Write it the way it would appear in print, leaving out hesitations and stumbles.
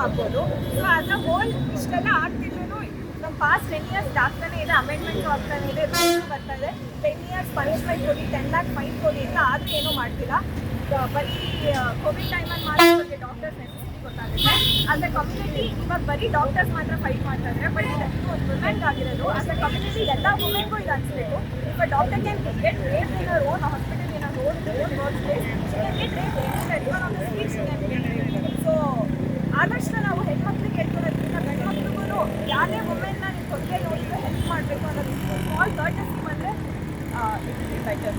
ಆಗ್ಬೋದು. So as a hole ಇಷ್ಟೆಲ್ಲ ಆಗ್ತಿದ್ರು ನಮ್ಮ ಪಾಸ್ಟ್ 10 ಇಯರ್ಸ್ ಆಗ್ತಾನೆ ಇದೆ, ಅಮೆಂಡ್ಮೆಂಟ್ ಆಗ್ತಾನೆ ಇದೆ, ರೂಲ್ಸ್ ಬರ್ತಾ ಇದೆ. 10 ಇಯರ್ಸ್ ಪನಿಷ್ಮೆಂಟ್ ಕೊಡಿ, 10 lakh ಫೈನ್ ಕೊಡಿ ಅಂತ ಆದರೂ ಏನೂ ಮಾಡ್ತಿಲ್ಲ. ಬರೀ ಕೋವಿಡ್ ಟೈಮಲ್ಲಿ ಮಾತ್ರ ಬಗ್ಗೆ ಡಾಕ್ಟರ್ಸ್ ನೆಸೆಸಿಟಿ ಗೊತ್ತಾಗುತ್ತೆ. ಆಸ್ ಅ ಕಮ್ಯುನಿಟಿ ಇವಾಗ ಬರೀ ಡಾಕ್ಟರ್ಸ್ ಮಾತ್ರ ಫೈಟ್ ಮಾಡ್ತಾ ಇದ್ದಾರೆ. ಬಟ್ ಇದು ಒಂದು ವುಮೆನ್ಗೆ ಆಗಿರೋದು. ಆಸ್ ಅ ಕಮ್ಯುನಿಟಿ ಎಲ್ಲ ವುಮೆನ್ಗೂ ಇದು ಅನಿಸ್ಬೇಕು. If doctor can get rape in our own hospital, in our own work place, she can get rape anywhere, even on the street she can get rape. So ಆದಷ್ಟು ನಾವು ಹೆಣ್ಮಕ್ಳಿಗೆ ಹೇಳ್ಕೊಳೋದ್ರಿಂದ ಗಂಡು ಮಕ್ಳಿಗೂ ಯಾರೇ ವುಮೆನ್ನ ನೀವು ತೊಂದರೆ ನೋಡಿದ್ರೆ ಹೆಲ್ಪ್ ಮಾಡಬೇಕು ಅನ್ನೋದು ಸ್ಮಾಲ್ ಕರ್ಟಸಿ ಬಂದರೆ ಇಟ್ ವಿಲ್ ಬಿ ಬೆಟರ್.